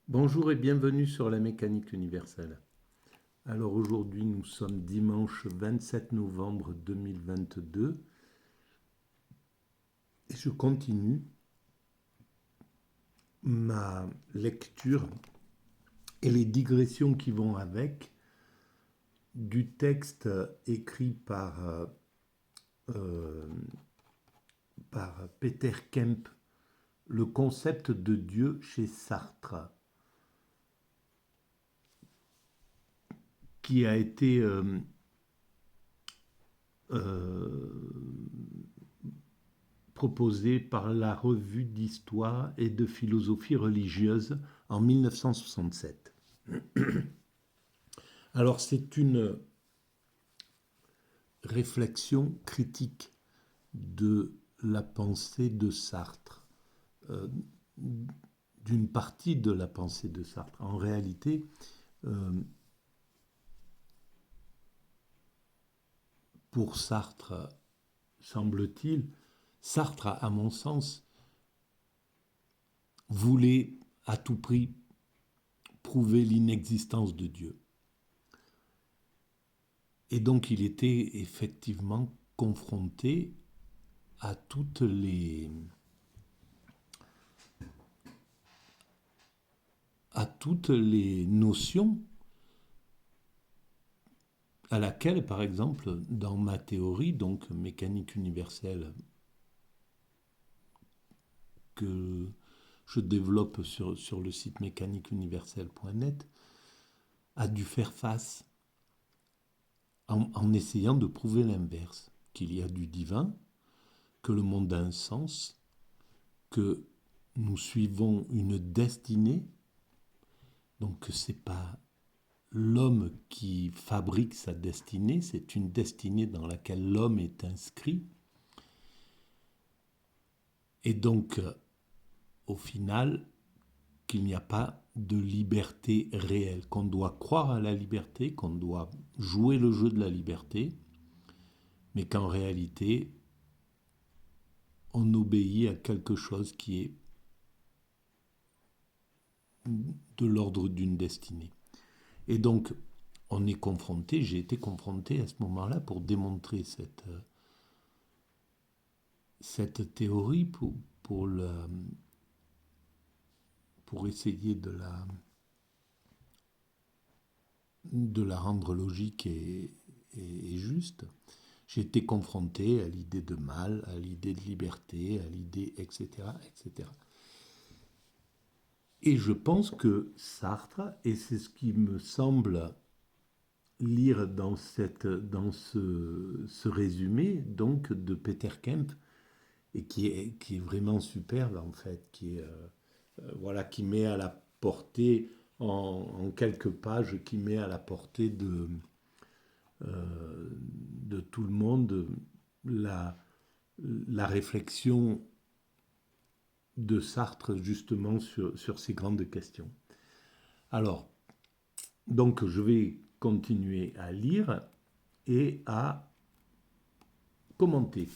Bonjour et bienvenue sur la mécanique universelle. Alors aujourd'hui nous sommes dimanche 27 novembre 2022 et je continue ma lecture et les digressions qui vont avec du texte écrit euh, par Peter Kemp, Le concept de Dieu chez Sartre, qui a été proposé par la Revue d'histoire et de philosophie religieuse en 1967. Alors c'est une réflexion critique de la pensée de Sartre, euh, d'une partie de la pensée de Sartre. En réalité, euh, pour Sartre, semble-t-il, Sartre, à mon sens, voulait à tout prix prouver l'inexistence de Dieu. Et donc il était effectivement confronté à toutes les notions à laquelle, par exemple, dans ma théorie, donc mécanique universelle, que je développe sur le site mécaniqueuniverselle.net, a dû faire face en essayant de prouver l'inverse, qu'il y a du divin, que le monde a un sens, que nous suivons une destinée, donc que ce n'est pas l'homme qui fabrique sa destinée, c'est une destinée dans laquelle l'homme est inscrit. Et donc, au final, qu'il n'y a pas de liberté réelle, qu'on doit croire à la liberté, qu'on doit jouer le jeu de la liberté, mais qu'en réalité, on obéit à quelque chose qui est de l'ordre d'une destinée. Et donc, on est confronté, j'ai été confronté à ce moment-là pour démontrer cette théorie, pour essayer de la rendre logique et juste. J'ai été confronté à l'idée de mal, à l'idée de liberté, à l'idée, etc., etc. Et je pense que Sartre, et c'est ce qui me semble lire dans ce résumé donc de Peter Kemp, et qui est vraiment superbe en fait, voilà, qui met à la portée en quelques pages, qui met à la portée de tout le monde la, la réflexion de Sartre justement sur ces grandes questions. Alors, donc je vais continuer à lire et à commenter.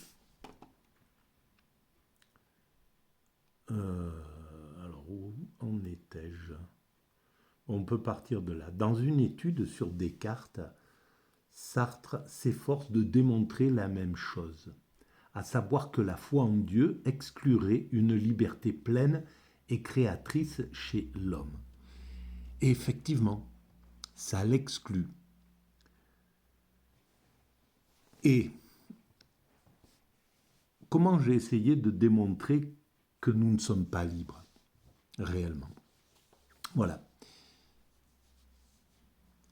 Alors, où en étais-je? On peut partir de là. Dans une étude sur Descartes, Sartre s'efforce de démontrer la même chose, à savoir que la foi en Dieu exclurait une liberté pleine et créatrice chez l'homme. Et effectivement, ça l'exclut. Et comment j'ai essayé de démontrer que nous ne sommes pas libres, réellement? Voilà.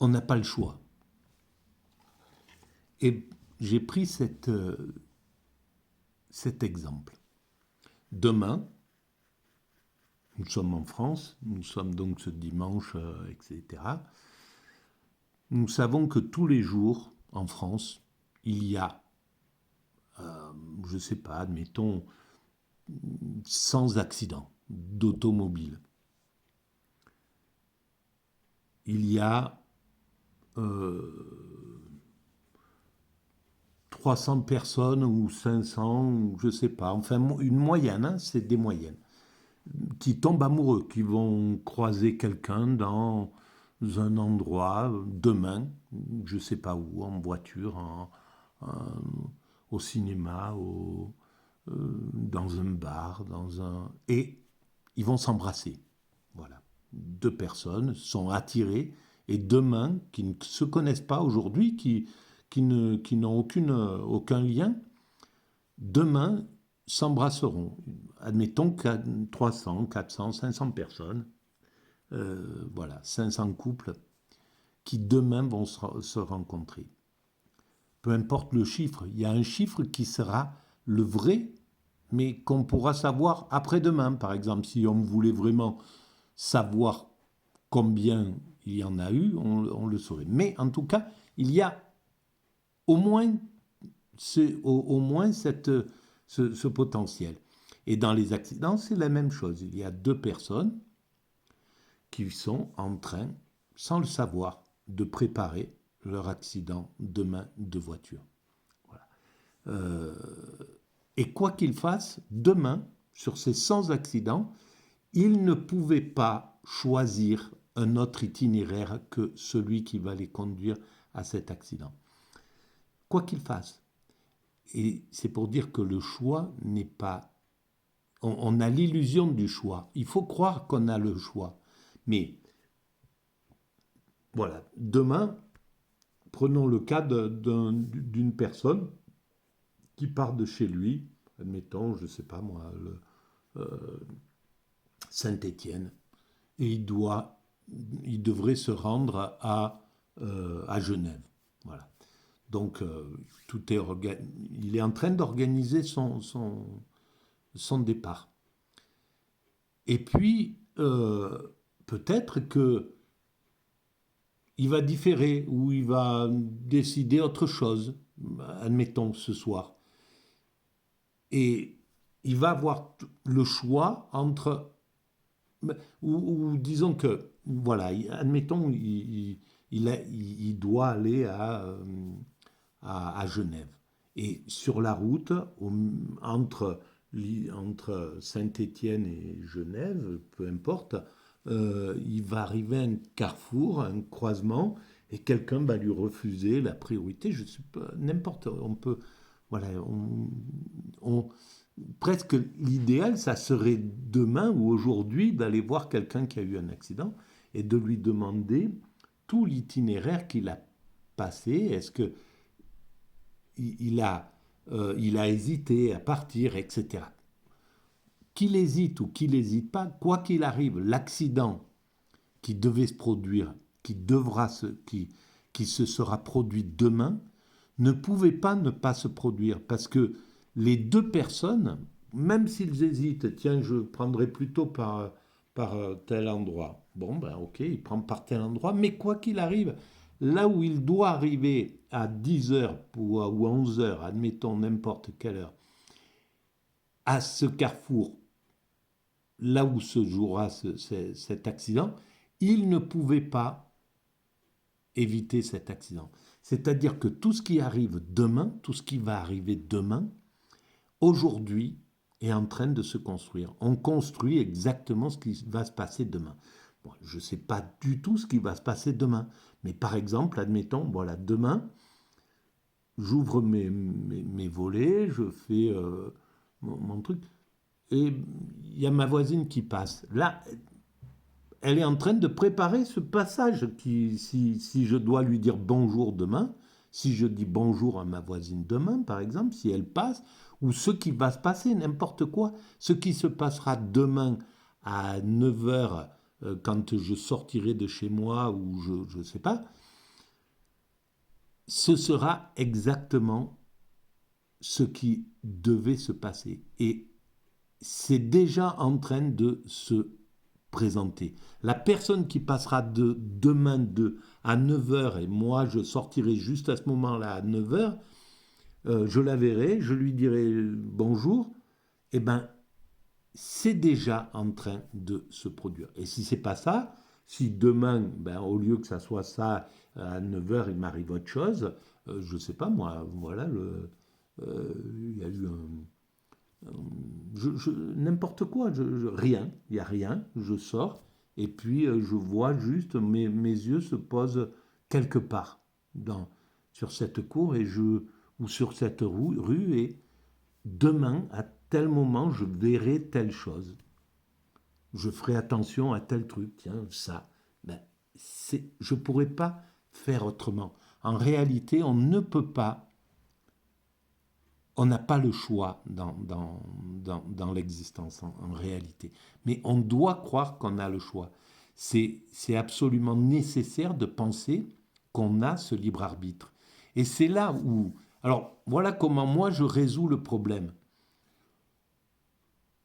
On n'a pas le choix. Et j'ai pris cet exemple. Demain, nous sommes en France, nous sommes donc ce dimanche, etc. Nous savons que tous les jours, en France, il y a, je ne sais pas, admettons, 100 accidents d'automobile. Il y a 300 personnes ou 500, ou je ne sais pas, enfin une moyenne, hein, c'est des moyennes. qui tombent amoureux, qui vont croiser quelqu'un dans un endroit demain, je ne sais pas où, en voiture, au cinéma, dans un bar, et ils vont s'embrasser. Voilà. Deux personnes sont attirées et demain, qui ne se connaissent pas aujourd'hui, qui n'ont aucun lien, demain s'embrasseront. Admettons 300, 400, 500 personnes, voilà, 500 couples qui demain vont se rencontrer. Peu importe le chiffre, il y a un chiffre qui sera le vrai, mais qu'on pourra savoir après-demain. Par exemple, si on voulait vraiment savoir combien il y en a eu, on le saurait. Mais en tout cas, il y a au moins, au moins ce potentiel. Et dans les accidents, c'est la même chose. Il y a deux personnes qui sont en train, sans le savoir, de préparer leur accident demain de voiture. Voilà. Et quoi qu'ils fassent, demain, sur ces 100 accidents, ils ne pouvaient pas choisir un autre itinéraire que celui qui va les conduire à cet accident. Quoi qu'ils fassent. Et c'est pour dire que le choix n'est pas... On a l'illusion du choix. Il faut croire qu'on a le choix. Mais voilà, demain, prenons le cas d'une personne qui part de chez lui, admettons, je ne sais pas moi, Saint-Étienne, et il devrait se rendre à Genève. Voilà. Donc, il est en train d'organiser son départ. Et puis, peut-être que il va différer ou il va décider autre chose, admettons ce soir. Et il va avoir le choix entre... Ou disons que, voilà, admettons, il doit aller à Genève. Et sur la route, entre Saint-Étienne et Genève, peu importe, il va arriver à un carrefour, un croisement, et quelqu'un va lui refuser la priorité. Je sais pas, n'importe, on peut, voilà, presque l'idéal, ça serait demain ou aujourd'hui d'aller voir quelqu'un qui a eu un accident et de lui demander tout l'itinéraire qu'il a passé. Est-ce que il a hésité à partir, etc. Qu'il hésite ou qu'il n'hésite pas, quoi qu'il arrive, l'accident qui devait se produire, qui se sera produit demain, ne pouvait pas ne pas se produire parce que les deux personnes, même s'ils hésitent, tiens, je prendrai plutôt par tel endroit. Bon, ben ok, il prend par tel endroit, mais quoi qu'il arrive, là où il doit arriver à 10 heures ou à 11 heures, admettons n'importe quelle heure, à ce carrefour, là où se jouera cet accident, il ne pouvait pas éviter cet accident. C'est-à-dire que tout ce qui arrive demain, tout ce qui va arriver demain, aujourd'hui, est en train de se construire. On construit exactement ce qui va se passer demain. Bon, je ne sais pas du tout ce qui va se passer demain, mais par exemple, admettons, voilà, demain, j'ouvre mes volets, je fais mon truc, et il y a ma voisine qui passe. Là, elle est en train de préparer ce passage. Si je dois lui dire bonjour demain, si je dis bonjour à ma voisine demain, par exemple, si elle passe, ou ce qui va se passer, n'importe quoi, ce qui se passera demain à 9 heures, quand je sortirai de chez moi, ou je ne sais pas, ce sera exactement ce qui devait se passer. Et c'est déjà en train de se présenter. La personne qui passera de demain à 9 heures, et moi je sortirai juste à ce moment-là à 9 heures, je la verrai, je lui dirai bonjour, et ben c'est déjà en train de se produire. Et si c'est pas ça, si demain, ben, au lieu que ça soit ça, à 9 heures, il m'arrive autre chose, je sais pas moi, voilà, il y a eu N'importe quoi, rien, il n'y a rien, je sors, et puis je vois juste, mes yeux se posent quelque part sur cette cour ou sur cette rue, et demain, à tel moment, je verrai telle chose. Je ferai attention à tel truc, tiens, ça. Ben, je ne pourrais pas faire autrement. En réalité, on n'a pas le choix dans l'existence en réalité. Mais on doit croire qu'on a le choix. C'est absolument nécessaire de penser qu'on a ce libre arbitre. Et c'est là où... Alors, voilà comment moi je résous le problème.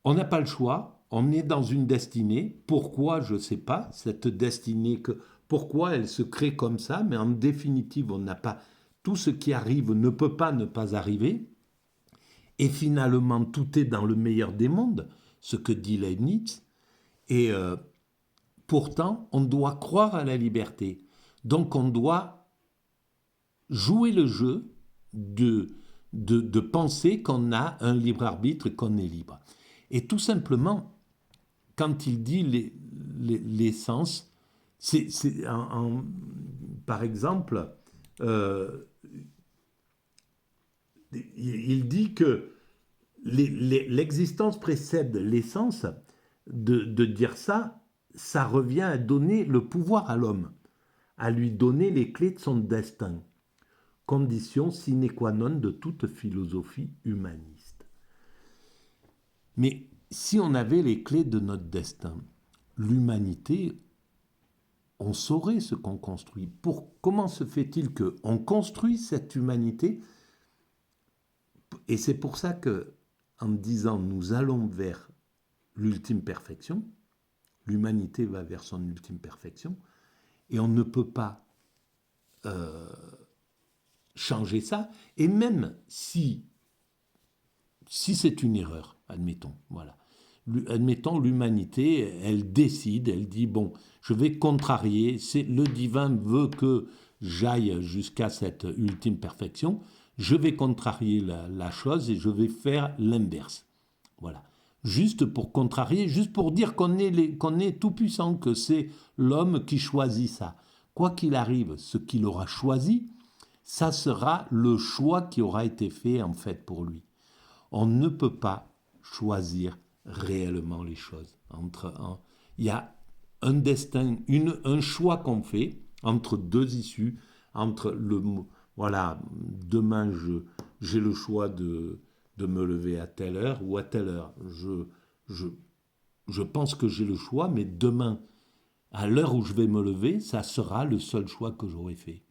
On n'a pas le choix, on est dans une destinée. Pourquoi, je ne sais pas, cette destinée, pourquoi elle se crée comme ça, mais en définitive, on n'a pas... Tout ce qui arrive ne peut pas ne pas arriver. Et finalement, tout est dans le meilleur des mondes, ce que dit Leibniz. Et pourtant, on doit croire à la liberté. Donc on doit jouer le jeu de penser qu'on a un libre arbitre et qu'on est libre. Et tout simplement, quand il dit l'essence, par exemple, il dit que l'existence précède l'essence. De dire ça, ça revient à donner le pouvoir à l'homme, à lui donner les clés de son destin, condition sine qua non de toute philosophie humaniste. Mais si on avait les clés de notre destin, l'humanité, on saurait ce qu'on construit. Comment se fait-il qu'on construit cette humanité? Et c'est pour ça que, en disant nous allons vers l'ultime perfection, l'humanité va vers son ultime perfection, et on ne peut pas changer ça, et même si c'est une erreur, admettons, voilà. Admettons, l'humanité, elle décide, elle dit, bon, je vais contrarier, le divin veut que j'aille jusqu'à cette ultime perfection, je vais contrarier la chose et je vais faire l'inverse. Voilà. Juste pour contrarier, juste pour dire qu'on est tout puissant, que c'est l'homme qui choisit ça. Quoi qu'il arrive, ce qu'il aura choisi, ça sera le choix qui aura été fait en fait pour lui. On ne peut pas choisir réellement les choses. Il y a un destin, un choix qu'on fait entre deux issues, entre voilà, demain j'ai le choix de me lever à telle heure ou à telle heure. Je pense que j'ai le choix, mais demain, à l'heure où je vais me lever, ça sera le seul choix que j'aurai fait.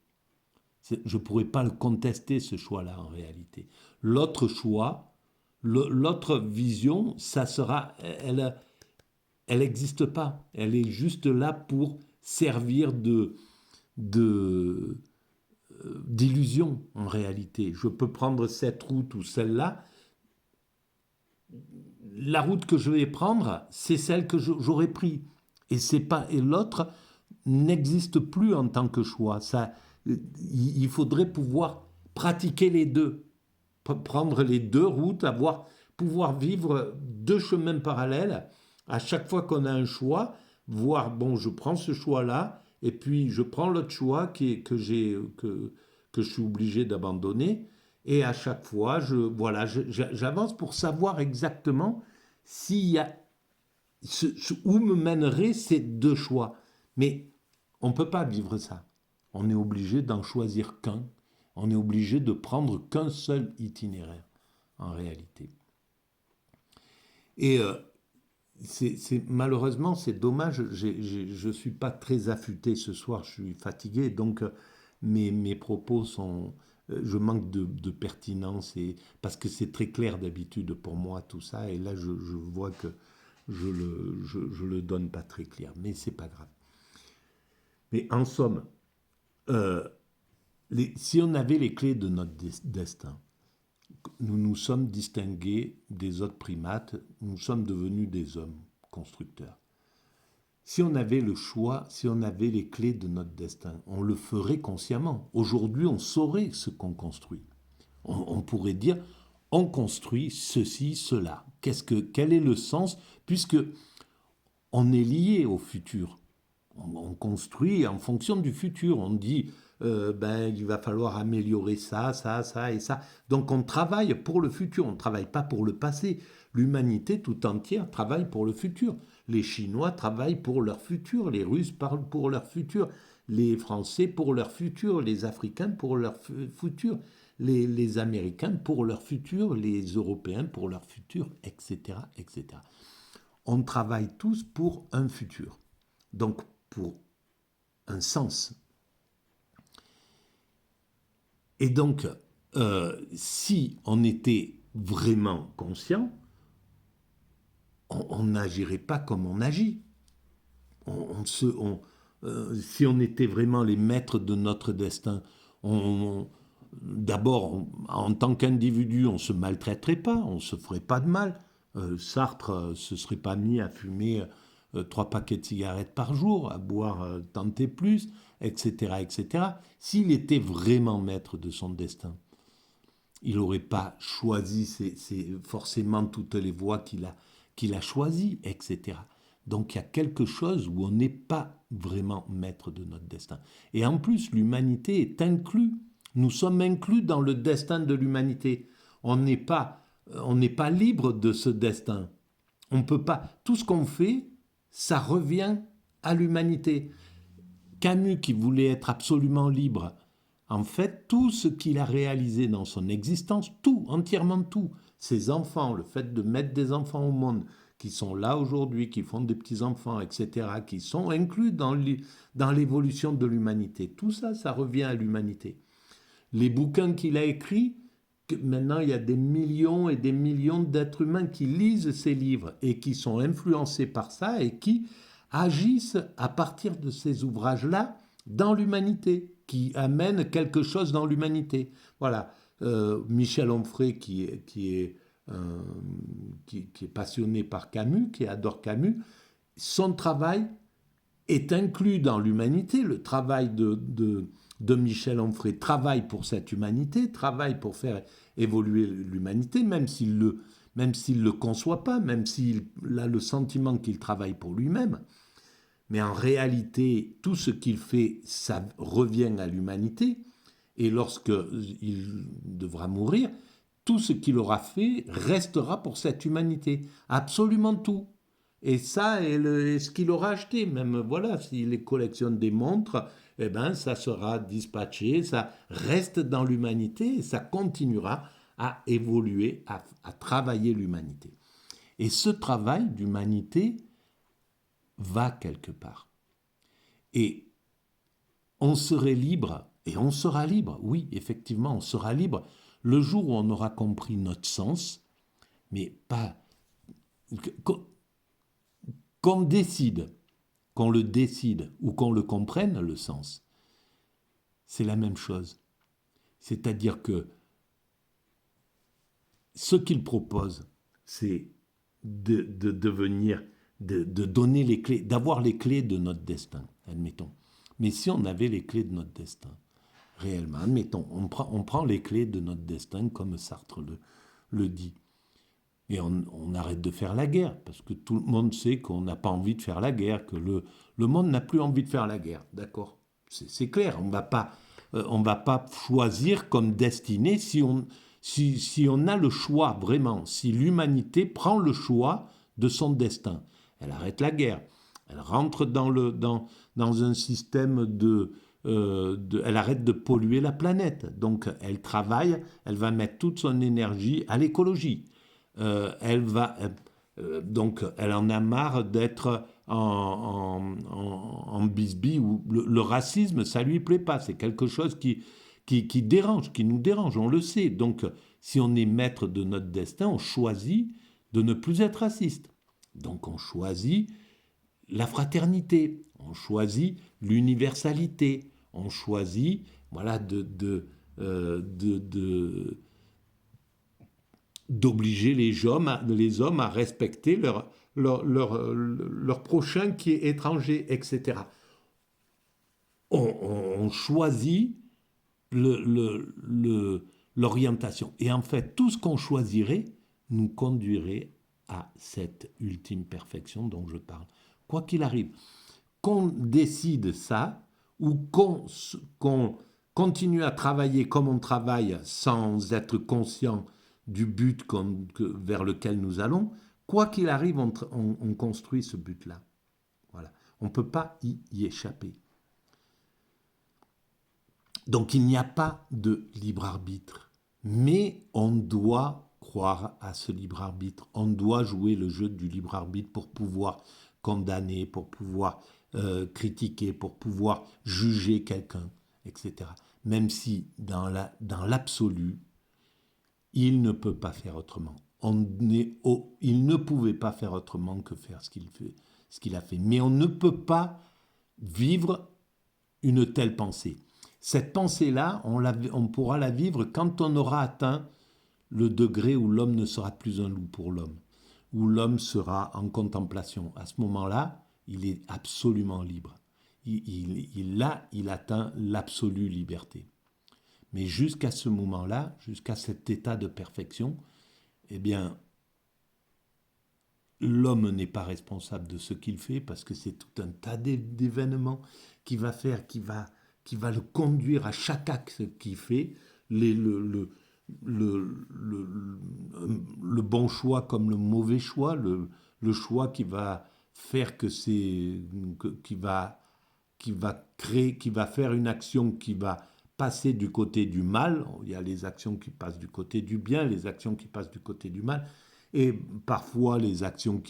Je ne pourrai pas le contester, ce choix-là, en réalité. L'autre choix, l'autre vision, ça sera... Elle n'existe pas. Elle est juste là pour servir d'illusion, en réalité. Je peux prendre cette route ou celle-là. La route que je vais prendre, c'est celle que j'aurais prise. Et l'autre n'existe plus en tant que choix. Il faudrait pouvoir pratiquer les deux, prendre les deux routes, pouvoir vivre deux chemins parallèles. À chaque fois qu'on a un choix, voir, bon, je prends ce choix-là, et puis je prends l'autre choix que je suis obligé d'abandonner. Et à chaque fois, j'avance pour savoir exactement s'il y a où me mèneraient ces deux choix. Mais on ne peut pas vivre ça. On est obligé d'en choisir qu'un. On est obligé de prendre qu'un seul itinéraire, en réalité. Et malheureusement, c'est dommage, je ne suis pas très affûté ce soir, je suis fatigué, donc mes propos sont... je manque de pertinence, parce que c'est très clair d'habitude pour moi tout ça, et là je vois que je le donne pas très clair, mais c'est pas grave. Mais en somme, si on avait les clés de notre destin, nous nous sommes distingués des autres primates, nous sommes devenus des hommes constructeurs. Si on avait le choix, si on avait les clés de notre destin, on le ferait consciemment. Aujourd'hui, on saurait ce qu'on construit. On pourrait dire, on construit ceci, cela. Quel est le sens? Puisque on est lié au futur. On construit en fonction du futur. On dit, il va falloir améliorer ça, ça, ça et ça. Donc on travaille pour le futur, on ne travaille pas pour le passé. L'humanité tout entière travaille pour le futur. Les Chinois travaillent pour leur futur, les Russes parlent pour leur futur, les Français pour leur futur, les Africains pour leur futur, les Américains pour leur futur, les Européens pour leur futur, etc., etc. On travaille tous pour un futur, donc pour un sens. Et donc, si on était vraiment conscient, on n'agirait pas comme on agit. Si on était vraiment les maîtres de notre destin, d'abord, en tant qu'individu, on ne se maltraiterait pas, on ne se ferait pas de mal. Sartre ne se serait pas mis à fumer 3 paquets de cigarettes par jour, à boire tant et plus, etc., etc. S'il était vraiment maître de son destin, il n'aurait pas choisi forcément toutes les voies qu'il a choisies, etc. Donc il y a quelque chose où on n'est pas vraiment maître de notre destin. Et en plus, l'humanité est inclue. Nous sommes inclus dans le destin de l'humanité. On n'est pas libre de ce destin. On peut pas. Tout ce qu'on fait, ça revient à l'humanité. Camus, qui voulait être absolument libre, en fait, tout ce qu'il a réalisé dans son existence, tout, entièrement tout, ses enfants, le fait de mettre des enfants au monde, qui sont là aujourd'hui, qui font des petits-enfants, etc., qui sont inclus dans l'évolution de l'humanité, tout ça, ça revient à l'humanité. Les bouquins qu'il a écrits, maintenant il y a des millions et des millions d'êtres humains qui lisent ces livres et qui sont influencés par ça et qui agissent à partir de ces ouvrages-là dans l'humanité, qui amènent quelque chose dans l'humanité. Voilà, Michel Onfray qui est passionné par Camus, qui adore Camus, son travail est inclus dans l'humanité. Le travail de Michel Onfray travaille pour cette humanité, travaille pour faire évoluer l'humanité, même s'il le conçoit pas, même s'il a le sentiment qu'il travaille pour lui-même. Mais en réalité, tout ce qu'il fait, ça revient à l'humanité. Et lorsqu'il devra mourir, tout ce qu'il aura fait restera pour cette humanité. Absolument tout. Et ça est ce qu'il aura acheté. Même, voilà, s'il collectionne des montres, eh ben, ça sera dispatché, ça reste dans l'humanité et ça continuera à évoluer, à travailler l'humanité. Et ce travail d'humanité va quelque part. Et on serait libre, et on sera libre, oui, effectivement, on sera libre le jour où on aura compris notre sens, mais pas... Qu'on décide, qu'on le décide ou qu'on le comprenne, le sens, c'est la même chose. C'est-à-dire que ce qu'il propose, c'est de devenir, de donner les clés, d'avoir les clés de notre destin, admettons. Mais si on avait les clés de notre destin, réellement, admettons, on prend les clés de notre destin comme Sartre le dit. Et on arrête de faire la guerre, parce que tout le monde sait qu'on n'a pas envie de faire la guerre, que le monde n'a plus envie de faire la guerre, d'accord ? C'est clair, on ne va pas choisir comme destinée si on a le choix, vraiment, si l'humanité prend le choix de son destin. Elle arrête la guerre, elle rentre dans un système elle arrête de polluer la planète, donc elle travaille, elle va mettre toute son énergie à l'écologie. Donc elle en a marre d'être en bisbille, où le racisme, ça lui plaît pas, c'est quelque chose qui dérange, qui nous dérange, on le sait. Donc si on est maître de notre destin, on choisit de ne plus être raciste. Donc on choisit la fraternité, on choisit l'universalité, on choisit, voilà, d'obliger les hommes à respecter leur prochain qui est étranger, etc. On choisit l'orientation. Et en fait, tout ce qu'on choisirait nous conduirait à cette ultime perfection dont je parle. Quoi qu'il arrive, qu'on décide ça, ou qu'on continue à travailler comme on travaille sans être conscient du but vers lequel nous allons, quoi qu'il arrive, on construit ce but-là. Voilà. On ne peut pas y échapper. Donc il n'y a pas de libre arbitre, mais on doit croire à ce libre arbitre. On doit jouer le jeu du libre arbitre pour pouvoir condamner, pour pouvoir critiquer, pour pouvoir juger quelqu'un, etc. Même si dans l'absolu, il ne peut pas faire autrement. Il ne pouvait pas faire autrement que faire ce qu'il a fait. Mais on ne peut pas vivre une telle pensée. Cette pensée-là, on pourra la vivre quand on aura atteint le degré où l'homme ne sera plus un loup pour l'homme, où l'homme sera en contemplation. À ce moment-là, il est absolument libre. Il atteint l'absolue liberté. Mais jusqu'à ce moment-là, jusqu'à cet état de perfection, eh bien, l'homme n'est pas responsable de ce qu'il fait parce que c'est tout un tas d'événements qu'il va faire, qui va le conduire à chaque acte qu'il fait, le bon choix comme le mauvais choix, le choix qui va faire qui va faire une action qui va passer du côté du mal. Il y a les actions qui passent du côté du bien, les actions qui passent du côté du mal. Et parfois, les actions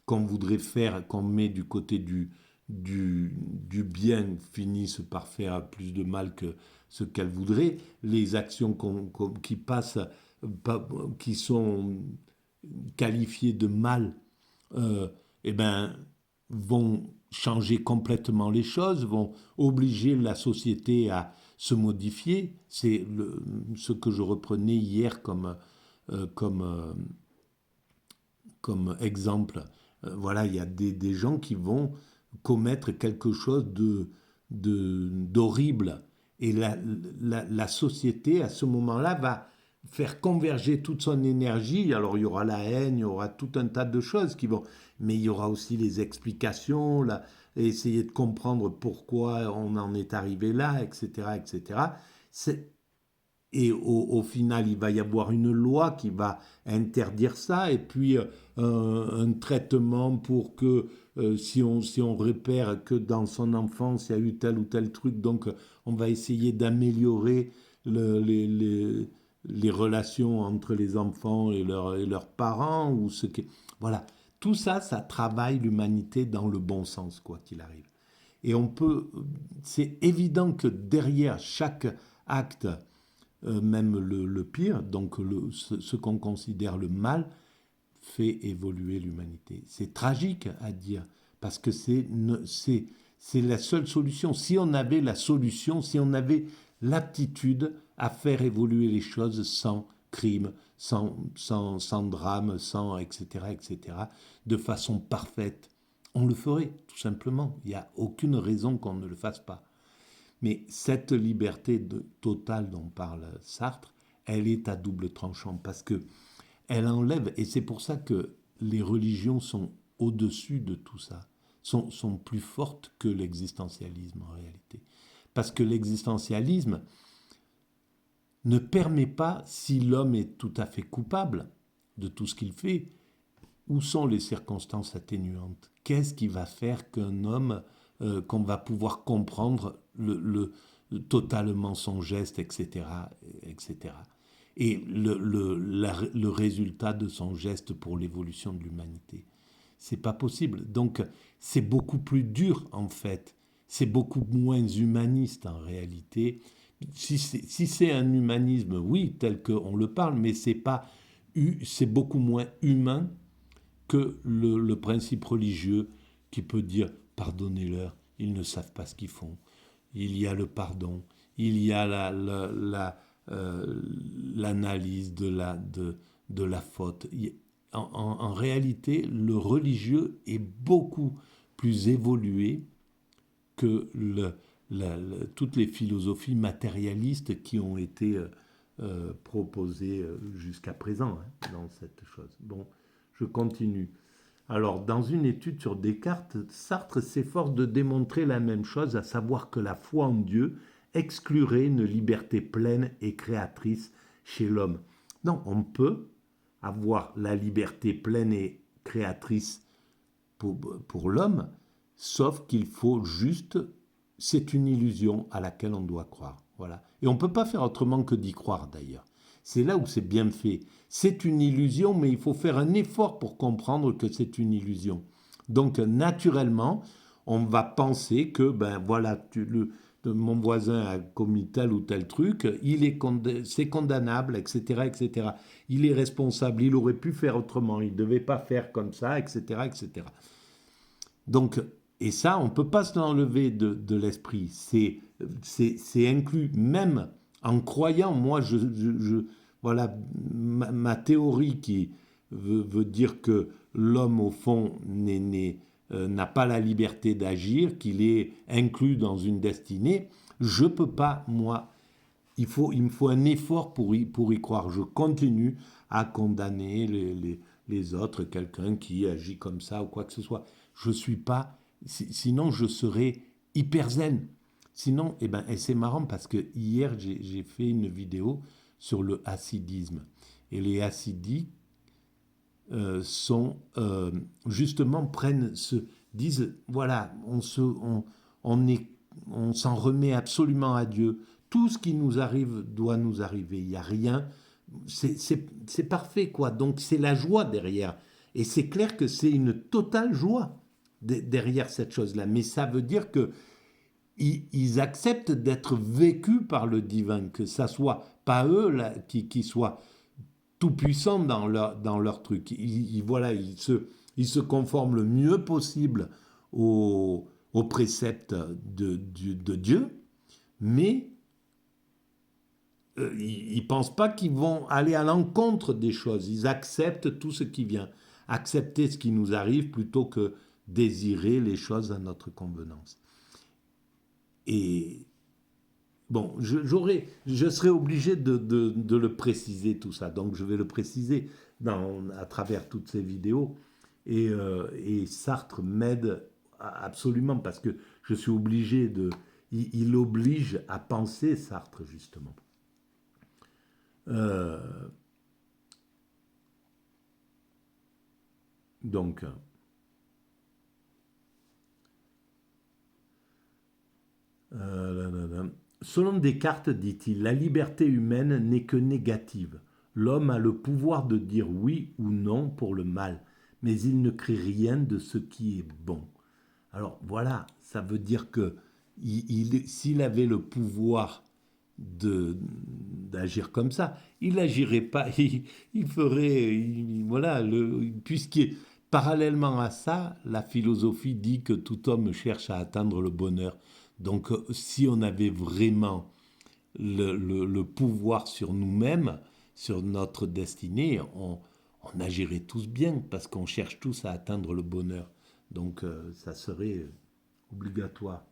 qu'on voudrait faire, qu'on met du côté du bien, finissent par faire plus de mal que ce qu'elles voudraient. Les actions qui passent, qui sont qualifiées de mal, eh ben, vont changer complètement les choses, vont obliger la société à se modifier. C'est ce que je reprenais hier comme exemple. Voilà, il y a des gens qui vont commettre quelque chose d'horrible. Et la société, à ce moment-là, va faire converger toute son énergie. Alors, il y aura la haine, il y aura tout un tas de choses qui vont... Mais il y aura aussi les explications, essayer de comprendre pourquoi on en est arrivé là, etc., etc. Et au final, il va y avoir une loi qui va interdire ça, et puis un traitement pour que si on repère que dans son enfance, il y a eu tel ou tel truc, donc on va essayer d'améliorer les relations entre les enfants et leurs parents, ou ce qui... Voilà, tout ça, ça travaille l'humanité dans le bon sens, quoi qu'il arrive. Et c'est évident que derrière chaque acte, même le pire, donc ce qu'on considère le mal, fait évoluer l'humanité. C'est tragique à dire, parce que c'est la seule solution. Si on avait la solution, si on avait l'aptitude à faire évoluer les choses sans crime, sans drame, sans etc., etc., de façon parfaite, on le ferait, tout simplement. Il n'y a aucune raison qu'on ne le fasse pas. Mais cette liberté totale dont parle Sartre, elle est à double tranchant parce que elle enlève, et c'est pour ça que les religions sont au-dessus de tout ça, sont plus fortes que l'existentialisme en réalité. Parce que l'existentialisme ne permet pas, si l'homme est tout à fait coupable de tout ce qu'il fait, où sont les circonstances atténuantes? Qu'est-ce qui va faire qu'un homme, qu'on va pouvoir comprendre totalement son geste, etc., etc. Et le résultat de son geste pour l'évolution de l'humanité. C'est pas possible. Donc, c'est beaucoup plus dur, en fait. C'est beaucoup moins humaniste, en réalité. Si c'est un humanisme, oui, tel qu'on le parle, mais c'est beaucoup moins humain que le principe religieux qui peut dire pardonnez-leur, ils ne savent pas ce qu'ils font. Il y a le pardon, il y a l'analyse de la faute. En réalité, le religieux est beaucoup plus évolué que toutes les philosophies matérialistes qui ont été proposé jusqu'à présent dans cette chose. Bon, je continue. Alors, dans une étude sur Descartes, Sartre s'efforce de démontrer la même chose, à savoir que la foi en Dieu exclurait une liberté pleine et créatrice chez l'homme. Non, on peut avoir la liberté pleine et créatrice pour l'homme, sauf qu'il faut juste, c'est une illusion à laquelle on doit croire. Voilà. Et on ne peut pas faire autrement que d'y croire d'ailleurs. C'est là où c'est bien fait. C'est une illusion, mais il faut faire un effort pour comprendre que c'est une illusion. Donc naturellement, on va penser que, ben voilà, mon voisin a commis tel ou tel truc, c'est condamnable, etc., etc. Il est responsable, il aurait pu faire autrement, il ne devait pas faire comme ça, etc., etc. Donc, et ça, on ne peut pas se l'enlever de l'esprit. C'est inclus, même en croyant, moi, voilà, ma théorie qui veut dire que l'homme, au fond, n'a pas la liberté d'agir, qu'il est inclus dans une destinée, je ne peux pas, moi, il me faut un effort pour y croire. Je continue à condamner les autres, quelqu'un qui agit comme ça ou quoi que ce soit. Je suis pas, sinon je serais hyper zen. Sinon, et c'est marrant parce que hier j'ai fait une vidéo sur le hassidisme. Et les hassidiques justement disent voilà, on s'en remet absolument à Dieu. Tout ce qui nous arrive doit nous arriver. Il n'y a rien. C'est parfait, quoi. Donc c'est la joie derrière. Et c'est clair que c'est une totale joie derrière cette chose-là. Mais ça veut dire que ils acceptent d'être vécus par le divin, que ça soit pas eux là, qui soient tout puissants dans leur truc. Voilà, ils se conforment le mieux possible aux préceptes de Dieu, mais ils ne pensent pas qu'ils vont aller à l'encontre des choses. Ils acceptent tout ce qui vient. Accepter ce qui nous arrive plutôt que désirer les choses à notre convenance. Et bon, je serai obligé de le préciser tout ça. Donc je vais le préciser à travers toutes ces vidéos. Et Sartre m'aide absolument parce que je suis obligé il oblige à penser Sartre justement. Donc, selon Descartes, dit-il, la liberté humaine n'est que négative. L'homme a le pouvoir de dire oui ou non pour le mal, mais il ne crée rien de ce qui est bon. Alors voilà, ça veut dire que s'il avait le pouvoir d'agir comme ça, il n'agirait pas, il ferait, voilà, parallèlement à ça, la philosophie dit que tout homme cherche à atteindre le bonheur. Donc si on avait vraiment le pouvoir sur nous-mêmes, sur notre destinée, on agirait tous bien parce qu'on cherche tous à atteindre le bonheur. Donc ça serait obligatoire.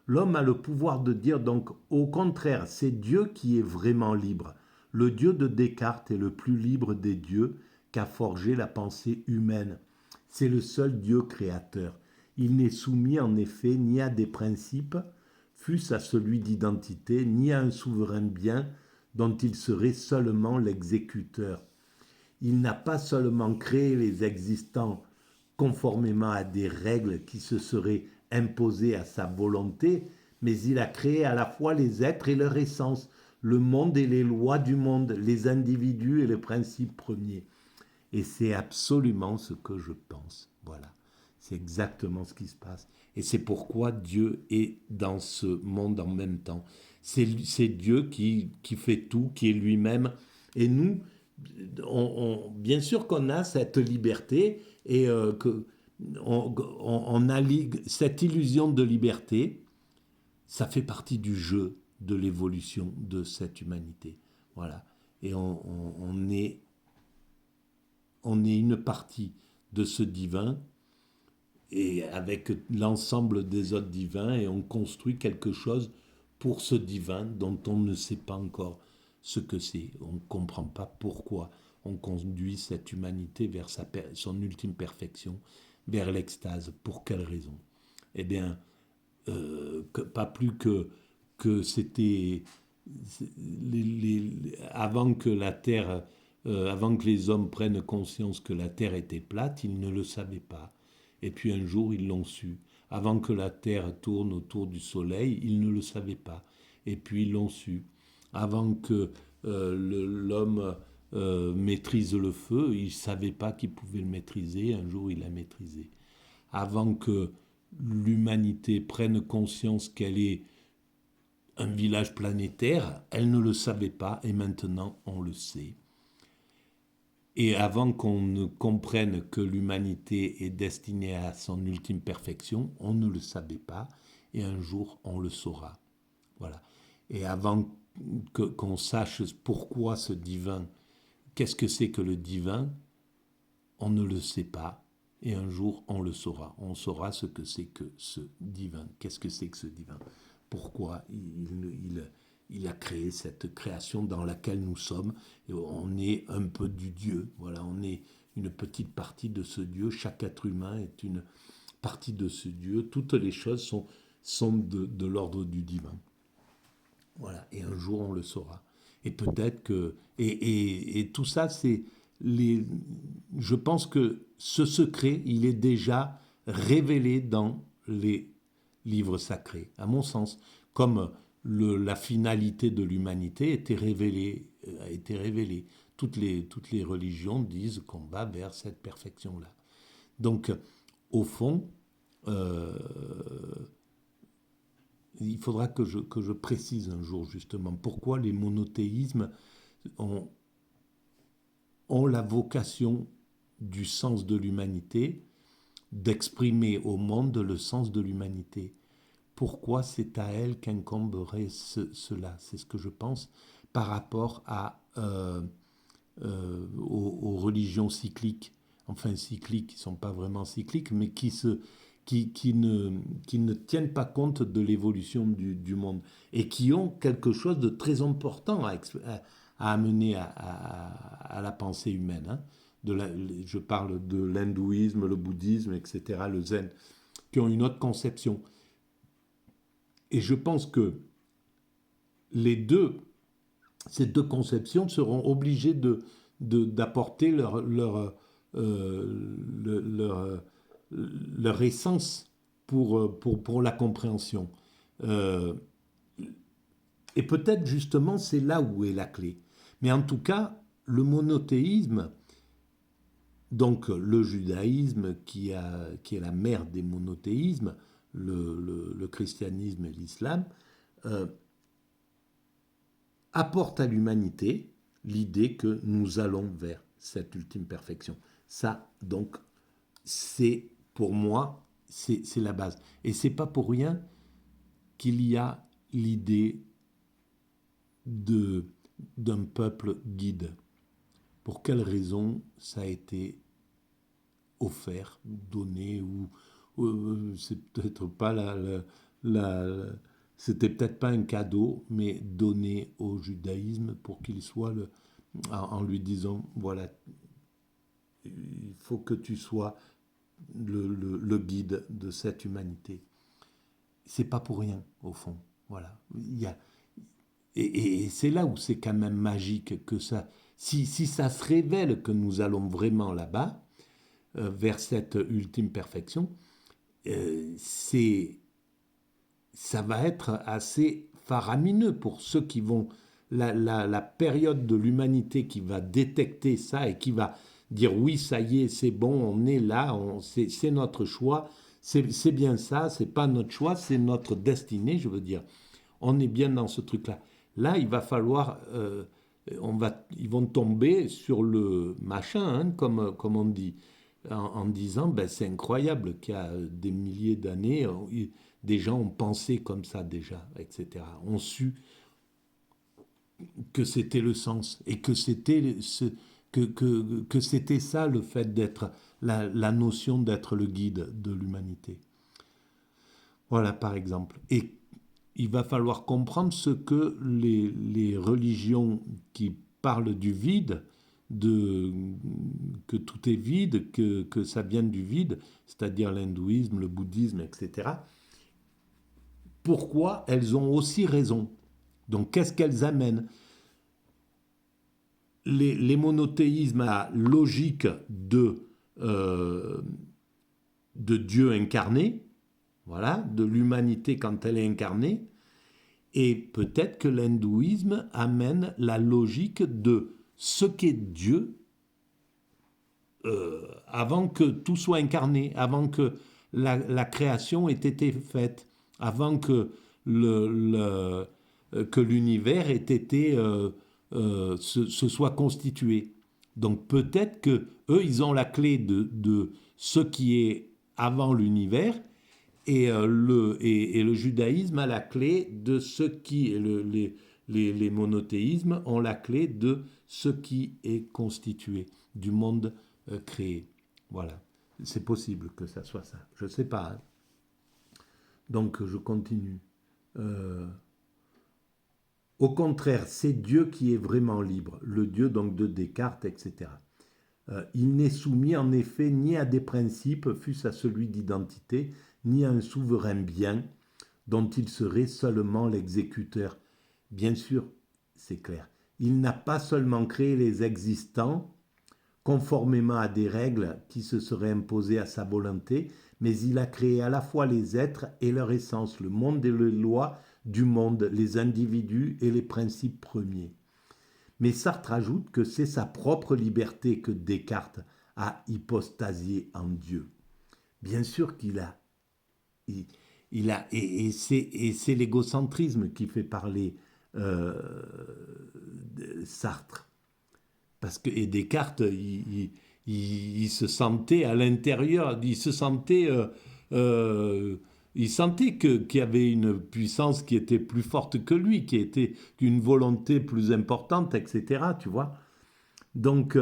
L'homme a le pouvoir de dire donc au contraire, c'est Dieu qui est vraiment libre. Le Dieu de Descartes est le plus libre des dieux qu'a forgé la pensée humaine. C'est le seul Dieu créateur. Il n'est soumis en effet ni à des principes, fût-ce à celui d'identité, ni à un souverain bien dont il serait seulement l'exécuteur. Il n'a pas seulement créé les existants conformément à des règles qui se seraient imposées à sa volonté, mais il a créé à la fois les êtres et leur essence, le monde et les lois du monde, les individus et les principes premiers. Et c'est absolument ce que je pense. Voilà, c'est exactement ce qui se passe. Et c'est pourquoi Dieu est dans ce monde en même temps. C'est Dieu qui fait tout, qui est lui-même. Et nous, bien sûr qu'on a cette liberté et on a cette illusion de liberté, ça fait partie du jeu de l'évolution de cette humanité. Voilà. Et on est une partie de ce divin et avec l'ensemble des autres divins et on construit quelque chose pour ce divin dont on ne sait pas encore ce que c'est. On ne comprend pas pourquoi on conduit cette humanité vers son ultime perfection, vers l'extase. Pour quelle raison? Eh bien, pas plus que c'était avant que la Terre, avant que les hommes prennent conscience que la Terre était plate, ils ne le savaient pas. Et puis un jour, ils l'ont su. Avant que la Terre tourne autour du Soleil, ils ne le savaient pas. Et puis ils l'ont su. Avant que l'homme maîtrise le feu, il ne savait pas qu'il pouvait le maîtriser. Un jour, il l'a maîtrisé. Avant que l'humanité prenne conscience qu'elle est un village planétaire, elle ne le savait pas et maintenant on le sait. Et avant qu'on ne comprenne que l'humanité est destinée à son ultime perfection, on ne le savait pas et un jour on le saura. Voilà. Et avant qu'on sache pourquoi ce divin, qu'est-ce que c'est que le divin, on ne le sait pas et un jour on le saura. On saura ce que c'est que ce divin. Qu'est-ce que c'est que ce divin? Pourquoi il a créé cette création dans laquelle nous sommes. Et on est un peu du Dieu. Voilà, on est une petite partie de ce Dieu. Chaque être humain est une partie de ce Dieu. Toutes les choses sont de l'ordre du divin. Voilà, et un jour on le saura. Et peut-être que... Et tout ça, c'est... Je pense que ce secret, il est déjà révélé dans les livres sacrés, à mon sens, comme la finalité de l'humanité a été révélée. Toutes les religions disent qu'on va vers cette perfection-là. Donc, au fond, il faudra que je précise un jour justement pourquoi les monothéismes ont la vocation du sens de l'humanité, d'exprimer au monde le sens de l'humanité. Pourquoi c'est à elle qu'incomberait cela? C'est ce que je pense par rapport aux religions cycliques, enfin cycliques, qui ne sont pas vraiment cycliques, mais qui ne tiennent pas compte de l'évolution du monde et qui ont quelque chose de très important à amener à la pensée humaine. Hein. Je parle de l'hindouisme, le bouddhisme, etc., le zen, qui ont une autre conception. Et je pense que ces deux conceptions seront obligées d'apporter leur essence pour la compréhension. Et peut-être justement c'est là où est la clé. Mais en tout cas, le monothéisme, donc le judaïsme qui est la mère des monothéismes, le christianisme et l'islam, apporte à l'humanité l'idée que nous allons vers cette ultime perfection. Ça, donc, c'est pour moi, c'est la base. Et c'est pas pour rien qu'il y a l'idée d'un peuple guide. Pour quelle raison ça a été offert, donné, ou c'est peut-être pas c'était peut-être pas un cadeau, mais donné au judaïsme pour qu'il soit en lui disant, voilà, il faut que tu sois le guide de cette humanité. C'est pas pour rien, au fond. Voilà. Et c'est là où c'est quand même magique que ça. Si ça se révèle que nous allons vraiment là-bas, vers cette ultime perfection, ça va être assez faramineux pour ceux qui vont... La période de l'humanité qui va détecter ça et qui va dire oui, ça y est, c'est bon, on est là, c'est notre choix, c'est bien ça, c'est pas notre choix, c'est notre destinée, je veux dire. On est bien dans ce truc-là. Là, il va falloir... ils vont tomber sur le machin, hein, comme on dit, en disant, ben, c'est incroyable qu'il y a des milliers d'années, des gens ont pensé comme ça déjà, etc. Ont su que c'était le sens et que c'était que c'était ça le fait d'être, la notion d'être le guide de l'humanité. Voilà, par exemple. Et il va falloir comprendre ce que les religions qui parlent du vide, que tout est vide, que ça vient du vide, c'est-à-dire l'hindouisme, le bouddhisme, etc., pourquoi elles ont aussi raison. Donc qu'est-ce qu'elles amènent? Les monothéismes à logique euh, de Dieu incarné, voilà, de l'humanité quand elle est incarnée, et peut-être que l'hindouisme amène la logique de ce qu'est Dieu avant que tout soit incarné, avant que la création ait été faite, avant que que l'univers ait été se soit constitué. Donc peut-être que eux, ils ont la clé de ce qui est avant l'univers et le judaïsme a la clé de ce qui les monothéismes ont la clé de ce qui est constitué du monde créé. Voilà, c'est possible que ça soit ça. Je ne sais pas. Hein. Donc je continue. Euh, Au contraire, c'est Dieu qui est vraiment libre, le Dieu donc de Descartes, etc. Il n'est soumis en effet ni à des principes, fût-ce à celui d'identité, ni à un souverain bien, dont il serait seulement l'exécuteur. Bien sûr, c'est clair. Il n'a pas seulement créé les existants, conformément à des règles qui se seraient imposées à sa volonté, mais il a créé à la fois les êtres et leur essence, le monde et les lois du monde, les individus et les principes premiers. Mais Sartre ajoute que c'est sa propre liberté que Descartes a hypostasiée en Dieu. Bien sûr qu'il a. Il a et c'est l'égocentrisme qui fait parler euh, Sartre. Parce que et Descartes, il se sentait à l'intérieur, il sentait qu'il y avait une puissance qui était plus forte que lui, qui était une volonté plus importante, etc. Tu vois. Donc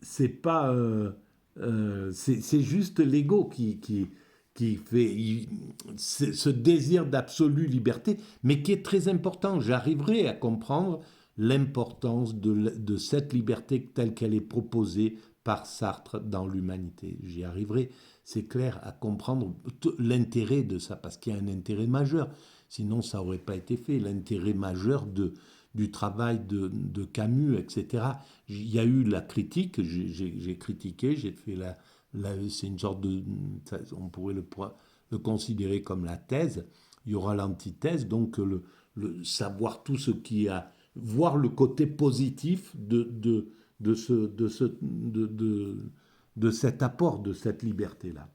c'est pas, c'est juste l'ego qui fait ce désir d'absolue liberté, mais qui est très important. J'arriverai à comprendre l'importance de cette liberté telle qu'elle est proposée par Sartre dans l'humanité. J'y arriverai, c'est clair, à comprendre l'intérêt de ça, parce qu'il y a un intérêt majeur. Sinon, ça n'aurait pas été fait. L'intérêt majeur du travail de Camus, etc. Il y a eu la critique, j'ai critiqué, j'ai fait c'est une sorte de, on pourrait le considérer comme la thèse. Il y aura l'antithèse, donc savoir tout ce qui a, voir le côté positif de cet apport, de cette liberté-là.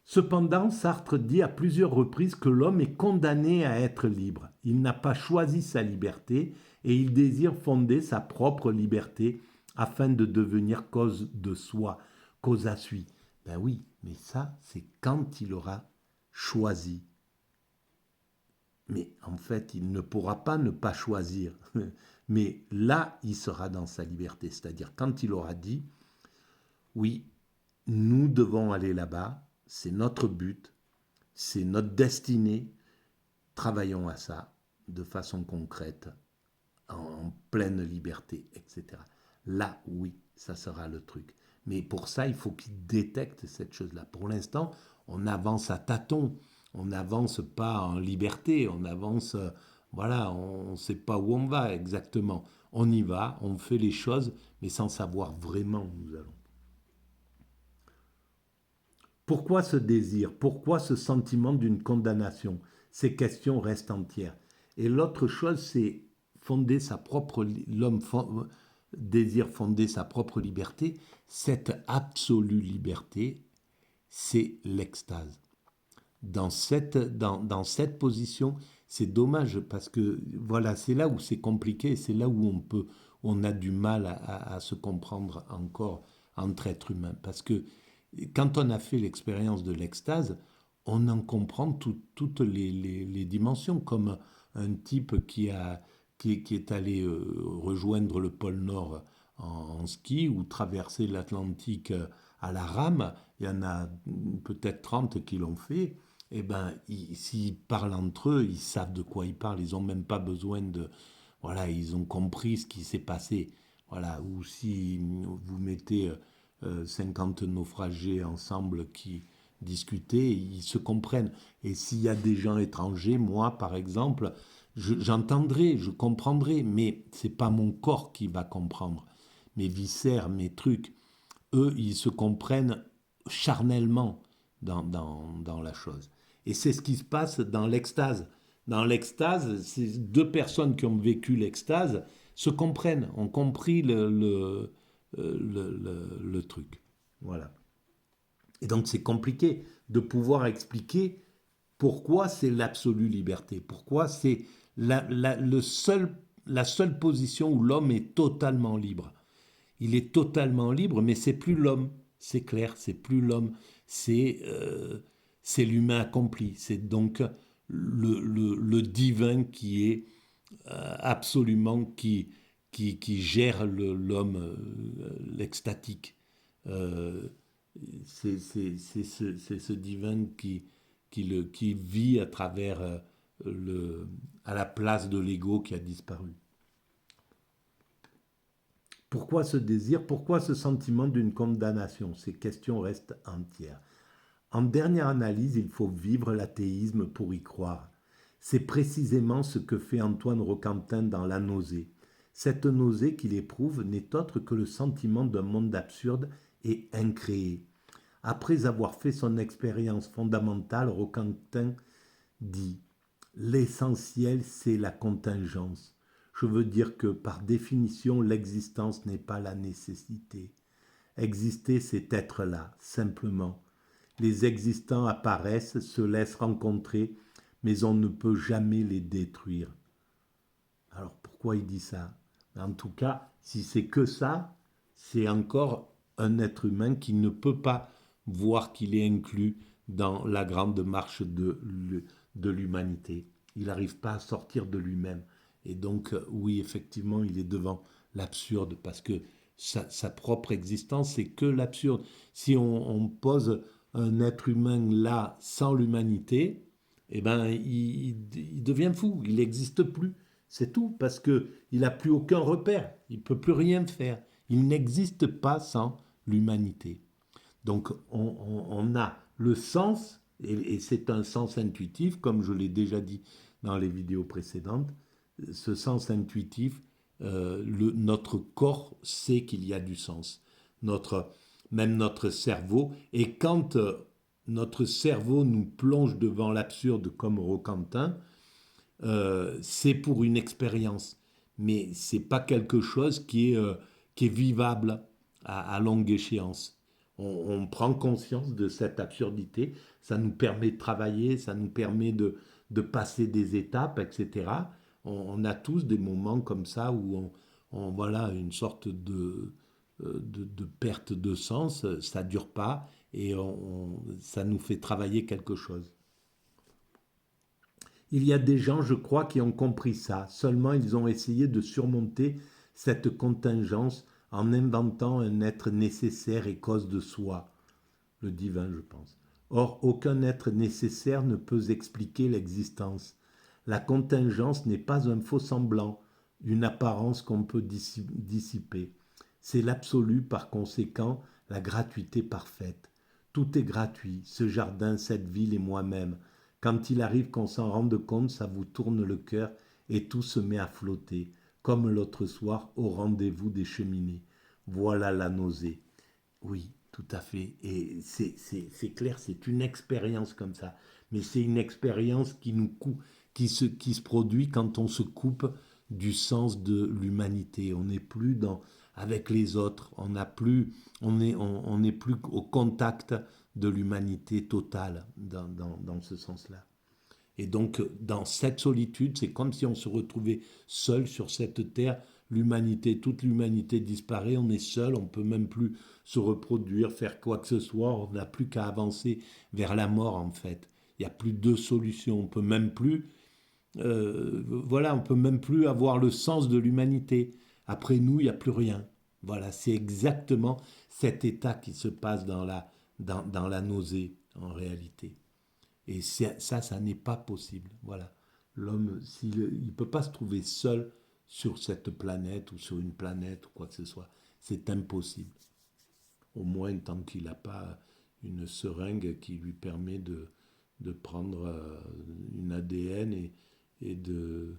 Cependant, Sartre dit à plusieurs reprises que l'homme est condamné à être libre. Il n'a pas choisi sa liberté et il désire fonder sa propre liberté afin de devenir cause de soi, cause à sui. Ben oui, mais ça, c'est quand il aura choisi. Mais en fait, il ne pourra pas ne pas choisir. Mais là, il sera dans sa liberté. C'est-à-dire quand il aura dit, oui, nous devons aller là-bas, c'est notre but, c'est notre destinée, travaillons à ça de façon concrète, en pleine liberté, etc. Là, oui, ça sera le truc. Mais pour ça, il faut qu'il détecte cette chose-là. Pour l'instant, on avance à tâtons, on n'avance pas en liberté, on avance, voilà, on ne sait pas où on va exactement. On y va, on fait les choses, mais sans savoir vraiment où nous allons. Pourquoi ce désir? Pourquoi ce sentiment d'une condamnation? Ces questions restent entières. Et l'autre chose, c'est fonder sa propre... L'homme désire fonder sa propre liberté. Cette absolue liberté, c'est l'extase. Dans cette position, c'est dommage parce que voilà, c'est là où c'est compliqué, c'est là où on a du mal à se comprendre encore entre êtres humains. Parce que quand on a fait l'expérience de l'extase, on en comprend toutes les dimensions, comme un type qui est allé rejoindre le pôle Nord en ski ou traverser l'Atlantique à la rame. Il y en a peut-être 30 qui l'ont fait. eh ben, s'ils parlent entre eux, ils savent de quoi ils parlent. Ils n'ont même pas besoin de... Voilà, ils ont compris ce qui s'est passé. Voilà, ou si vous mettez 50 naufragés ensemble qui discutaient, ils se comprennent. Et s'il y a des gens étrangers, moi par exemple, j'entendrai, je comprendrai, mais c'est pas mon corps qui va comprendre. Mes viscères, mes trucs, eux, ils se comprennent charnellement dans la chose. Et c'est ce qui se passe dans l'extase. Dans l'extase, ces deux personnes qui ont vécu l'extase se comprennent, ont compris le truc. Voilà. Et donc c'est compliqué de pouvoir expliquer pourquoi c'est l'absolue liberté, pourquoi c'est la seule position où l'homme est totalement libre. Il est totalement libre, mais c'est plus l'homme, c'est clair, c'est plus l'homme, c'est l'humain accompli, c'est donc le divin qui est absolument qui gère l'homme, l'extatique. Euh, c'est ce divin qui vit à travers à la place de l'ego qui a disparu. Pourquoi ce désir? Pourquoi ce sentiment d'une condamnation? Ces questions restent entières. En dernière analyse, il faut vivre l'athéisme pour y croire. C'est précisément ce que fait Antoine Roquentin dans La nausée. Cette nausée qu'il éprouve n'est autre que le sentiment d'un monde absurde et incréé. Après avoir fait son expérience fondamentale, Roquentin dit « L'essentiel, c'est la contingence. Je veux dire que, par définition, l'existence n'est pas la nécessité. Exister, c'est être là, simplement. Les existants apparaissent, se laissent rencontrer, mais on ne peut jamais les détruire. » Alors pourquoi il dit ça? En tout cas, si c'est que ça, c'est encore un être humain qui ne peut pas voir qu'il est inclus dans la grande marche de l'humanité. Il n'arrive pas à sortir de lui-même. Et donc, oui, effectivement, il est devant l'absurde parce que sa propre existence, c'est que l'absurde. Si on pose un être humain là sans l'humanité, eh ben, il devient fou, il n'existe plus. C'est tout, parce qu'il n'a plus aucun repère, il ne peut plus rien faire. Il n'existe pas sans l'humanité. Donc on a le sens, et c'est un sens intuitif, comme je l'ai déjà dit dans les vidéos précédentes, ce sens intuitif, notre corps sait qu'il y a du sens. Même notre cerveau, et quand notre cerveau nous plonge devant l'absurde comme Roquentin, c'est pour une expérience, mais c'est pas quelque chose qui est vivable à longue échéance. On prend conscience de cette absurdité, ça nous permet de travailler, ça nous permet de passer des étapes, etc. On a tous des moments comme ça où voilà, une sorte de perte de sens, ça dure pas et ça nous fait travailler quelque chose. Il y a des gens, je crois, qui ont compris ça. Seulement, ils ont essayé de surmonter cette contingence en inventant un être nécessaire et cause de soi. Le divin, je pense. Or, aucun être nécessaire ne peut expliquer l'existence. La contingence n'est pas un faux semblant, une apparence qu'on peut dissiper. C'est l'absolu, par conséquent, la gratuité parfaite. Tout est gratuit, ce jardin, cette ville et moi-même. Quand il arrive qu'on s'en rende compte, ça vous tourne le cœur et tout se met à flotter, comme l'autre soir au rendez-vous des cheminées. Voilà la nausée. Oui, tout à fait. Et c'est clair, c'est une expérience comme ça. Mais c'est une expérience qui se produit quand on se coupe du sens de l'humanité. On n'est plus avec les autres. On n'est plus au contact de l'humanité totale dans ce sens-là. Et donc, dans cette solitude, c'est comme si on se retrouvait seul sur cette terre. Toute l'humanité disparaît, on est seul, on ne peut même plus se reproduire, faire quoi que ce soit, on n'a plus qu'à avancer vers la mort en fait. Il n'y a plus de solution, on peut même plus, voilà, on peut même plus avoir le sens de l'humanité. Après nous, il n'y a plus rien. Voilà, c'est exactement cet état qui se passe dans la nausée en réalité. Et ça n'est pas possible. Voilà. L'homme, il ne peut pas se trouver seul sur cette planète ou sur une planète ou quoi que ce soit. C'est impossible. Au moins tant qu'il n'a pas une seringue qui lui permet de prendre une ADN et de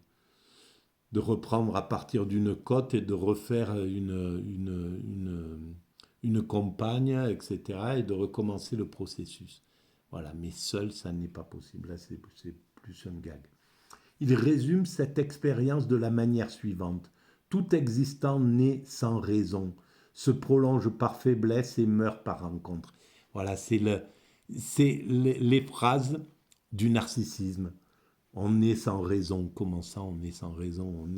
reprendre à partir d'une côte et de refaire une compagne, etc. et de recommencer le processus. Voilà, mais seul, ça n'est pas possible. Là, c'est plus un gag. Il résume cette expérience de la manière suivante. Tout existant naît sans raison, se prolonge par faiblesse et meurt par rencontre. Voilà, c'est les phrases du narcissisme. On est sans raison. Comment ça, on est sans raison?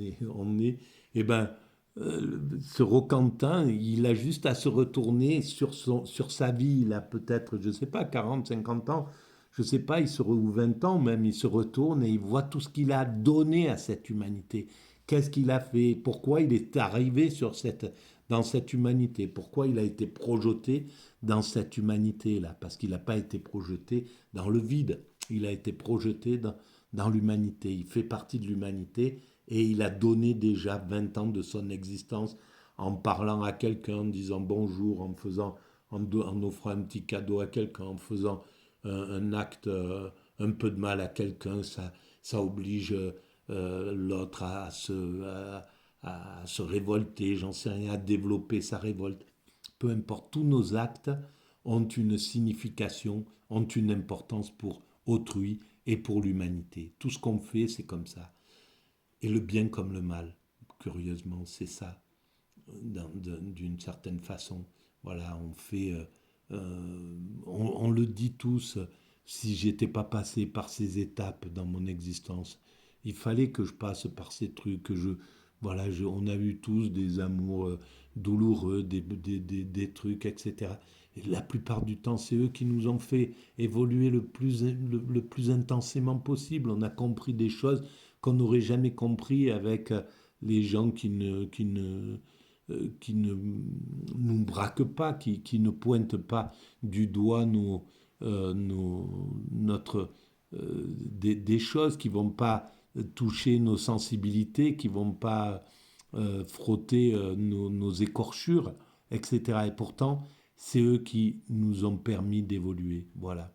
Eh ben, ce Roquentin, il a juste à se retourner sur sa vie. Il a peut-être, je ne sais pas, 40, 50 ans, je ne sais pas, ou 20 ans même, il se retourne et il voit tout ce qu'il a donné à cette humanité. Qu'est-ce qu'il a fait? Pourquoi il est arrivé dans cette humanité? Pourquoi il a été projeté dans cette humanité-là? Parce qu'il n'a pas été projeté dans le vide. Il a été projeté dans l'humanité. Il fait partie de l'humanité et il a donné déjà 20 ans de son existence en parlant à quelqu'un, en disant bonjour, en offrant un petit cadeau à quelqu'un, en faisant un acte, un peu de mal à quelqu'un. Ça oblige l'autre à se révolter, j'en sais rien, à développer sa révolte. Peu importe, tous nos actes ont une signification, ont une importance pour autrui et pour l'humanité. Tout ce qu'on fait, c'est comme ça. Et le bien comme le mal, curieusement, c'est ça, d'une certaine façon. Voilà, on le dit tous, si j'étais pas passé par ces étapes dans mon existence, il fallait que je passe par ces trucs, voilà, on a eu tous des amours douloureux, des trucs, etc. Et la plupart du temps, c'est eux qui nous ont fait évoluer le plus intensément possible. On a compris des choses qu'on n'aurait jamais compris avec les gens qui ne nous braquent pas, qui ne pointent pas du doigt des choses, qui ne vont pas toucher nos sensibilités, qui ne vont pas frotter nos écorchures, etc. Et pourtant, c'est eux qui nous ont permis d'évoluer. Voilà.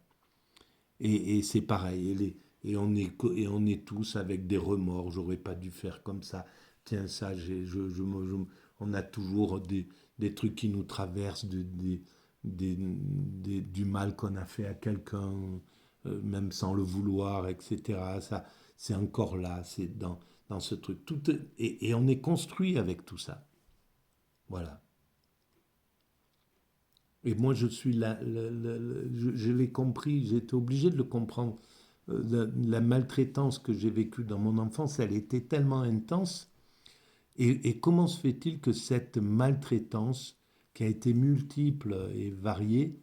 Et c'est pareil. Et on est tous avec des remords. J'aurais pas dû faire comme ça. Tiens, ça, on a toujours des trucs qui nous traversent, du mal qu'on a fait à quelqu'un, même sans le vouloir, etc. Ça, c'est encore là, c'est dans ce truc. Et on est construit avec tout ça. Voilà. Et moi, je suis là, je l'ai compris, j'ai été obligé de le comprendre. La maltraitance que j'ai vécue dans mon enfance, elle était tellement intense. Et comment se fait-il que cette maltraitance, qui a été multiple et variée,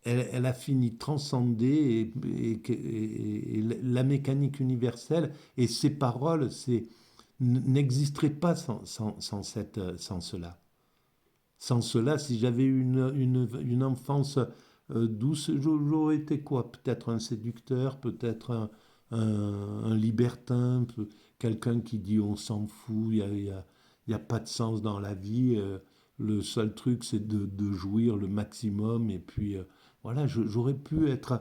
elle a fini transcender et la mécanique universelle et ses paroles n'existeraient pas sans cela. Sans cela, si j'avais eu une enfance douce, j'aurais été quoi? Peut-être un séducteur, peut-être un libertin, quelqu'un qui dit on s'en fout, il y a pas de sens dans la vie. Le seul truc, c'est de jouir le maximum. Et puis, voilà, j'aurais pu être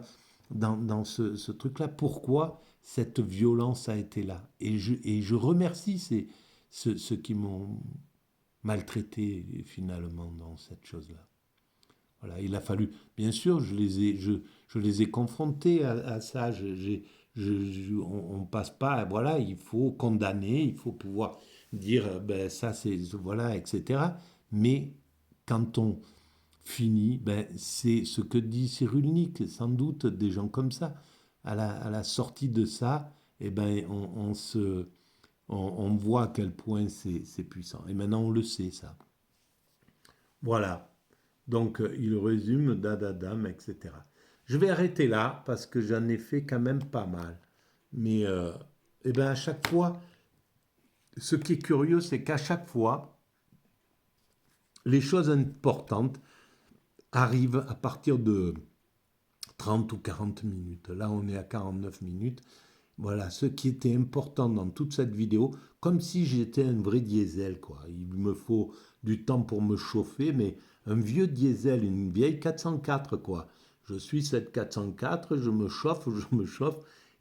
dans ce truc-là. Pourquoi cette violence a été là? Et je remercie ceux qui m'ont maltraités finalement dans cette chose-là. Voilà, il a fallu, bien sûr, je les ai confrontés à ça. On passe pas, voilà, il faut condamner, il faut pouvoir dire, ben ça c'est, voilà, etc. Mais quand on finit, ben c'est ce que dit Cyrulnik, sans doute des gens comme ça. À la sortie de ça, eh ben on voit à quel point c'est puissant. Et maintenant, on le sait, ça. Voilà. Donc, il résume dadadam, etc. Je vais arrêter là parce que j'en ai fait quand même pas mal. Mais, eh ben, à chaque fois, ce qui est curieux, c'est qu'à chaque fois, les choses importantes arrivent à partir de 30 ou 40 minutes. Là, on est à 49 minutes. Voilà, ce qui était important dans toute cette vidéo, comme si j'étais un vrai diesel, quoi. Il me faut du temps pour me chauffer, mais un vieux diesel, une vieille 404, quoi. Je suis cette 404, je me chauffe,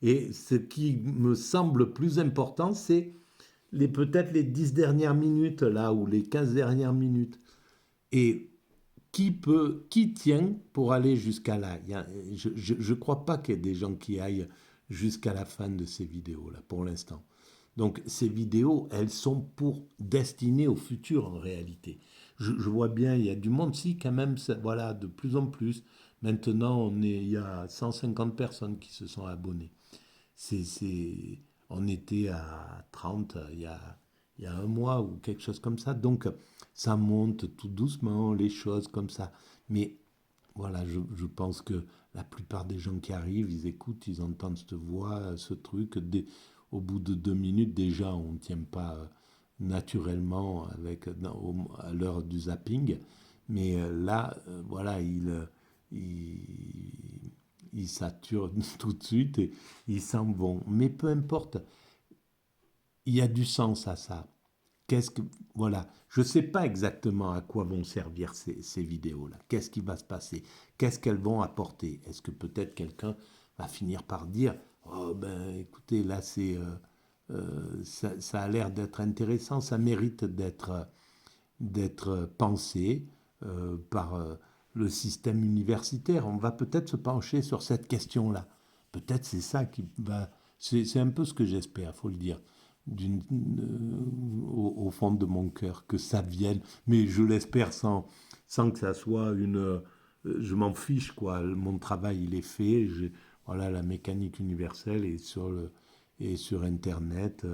et ce qui me semble plus important, c'est peut-être les 10 dernières minutes, là, ou les 15 dernières minutes. Et qui tient pour aller jusqu'à là? Je ne crois pas qu'il y ait des gens qui aillent jusqu'à la fin de ces vidéos-là, pour l'instant. Donc, ces vidéos, elles sont destinées au futur, en réalité. Je vois bien, il y a du monde, si, quand même, voilà, de plus en plus. Maintenant, il y a 150 personnes qui se sont abonnées. On était à 30 il y a un mois ou quelque chose comme ça. Donc, ça monte tout doucement, les choses comme ça. Mais voilà, je pense que la plupart des gens qui arrivent, ils écoutent, ils entendent cette voix, ce truc. Au bout de 2 minutes, déjà, on ne tient pas naturellement à l'heure du zapping. Mais là, voilà, ils saturent tout de suite et ils s'en vont. Mais peu importe, il y a du sens à ça. Qu'est-ce que voilà, je ne sais pas exactement à quoi vont servir ces vidéos-là. Qu'est-ce qui va se passer? Qu'est-ce qu'elles vont apporter? Est-ce que peut-être quelqu'un va finir par dire, oh ben écoutez, là ça a l'air d'être intéressant, ça mérite d'être pensé par le système universitaire. On va peut-être se pencher sur cette question-là. Peut-être c'est ça qui va. C'est un peu ce que j'espère, faut le dire, au fond de mon cœur, que ça vienne. Mais je l'espère sans que ça soit une. Je m'en fiche, quoi. Mon travail, il est fait. Voilà, la mécanique universelle est sur Internet.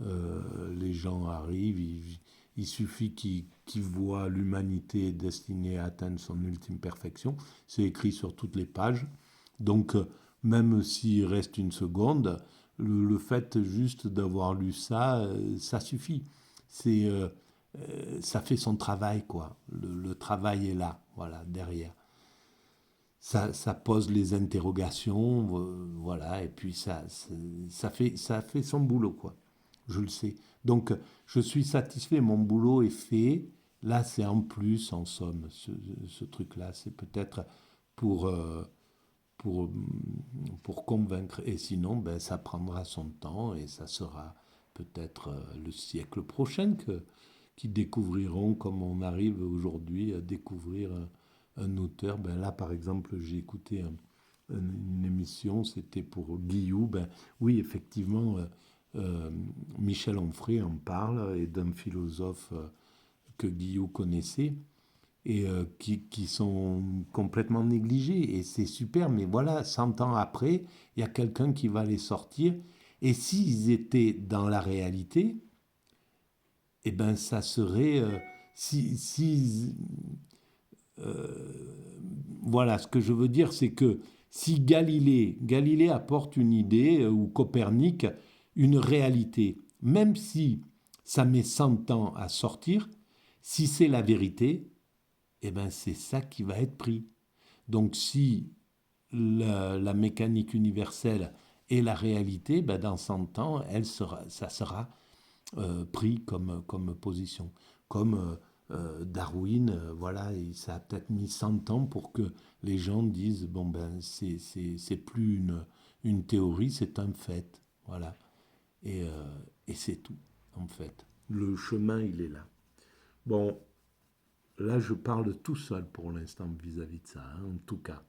Les gens arrivent, il suffit qu'ils voient l'humanité destinée à atteindre son ultime perfection. C'est écrit sur toutes les pages. Donc, même s'il reste une seconde, le fait juste d'avoir lu ça, ça suffit. Ça fait son travail, quoi. Le travail est là, voilà, derrière. Ça pose les interrogations, voilà, et puis ça fait son boulot, quoi. Je le sais. Donc, je suis satisfait, mon boulot est fait. Là, c'est en plus, en somme, ce truc-là. C'est peut-être pour, euh, pour, pour convaincre. Et sinon, ben, ça prendra son temps et ça sera peut-être le siècle prochain qui découvriront, comme on arrive aujourd'hui à découvrir un auteur. Ben là, par exemple, j'ai écouté une émission, c'était pour Guillou. Ben, oui, effectivement, Michel Onfray en parle, et d'un philosophe que Guillou connaissait, et qui sont complètement négligés. Et c'est super, mais voilà, 100 ans après, il y a quelqu'un qui va les sortir. Et s'ils étaient dans la réalité, eh ben ça serait... voilà, ce que je veux dire, c'est que si Galilée apporte une idée, ou Copernic, une réalité, même si ça met 100 ans à sortir, si c'est la vérité, eh ben c'est ça qui va être pris. Donc si la mécanique universelle est la réalité, ben dans 100 ans, ça sera pris comme position. Comme Darwin, voilà, et ça a peut-être mis 100 ans pour que les gens disent, bon ben c'est plus une théorie, c'est un fait. Voilà. Et c'est tout, en fait. Le chemin, il est là. Bon, là, je parle tout seul pour l'instant vis-à-vis de ça, hein, en tout cas.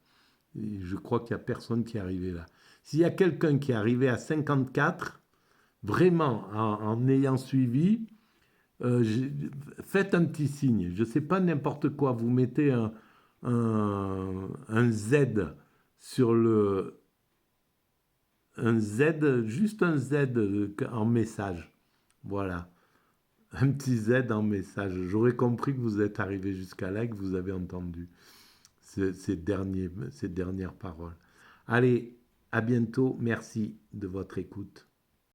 Et je crois qu'il n'y a personne qui est arrivé là. S'il y a quelqu'un qui est arrivé à 54, vraiment, en ayant suivi, faites un petit signe. Je ne sais pas, n'importe quoi. Vous mettez un Z sur le... Un Z, juste un Z en message. Voilà. Un petit Z en message. J'aurais compris que vous êtes arrivé jusqu'à là et que vous avez entendu ces dernières paroles. Allez, à bientôt. Merci de votre écoute.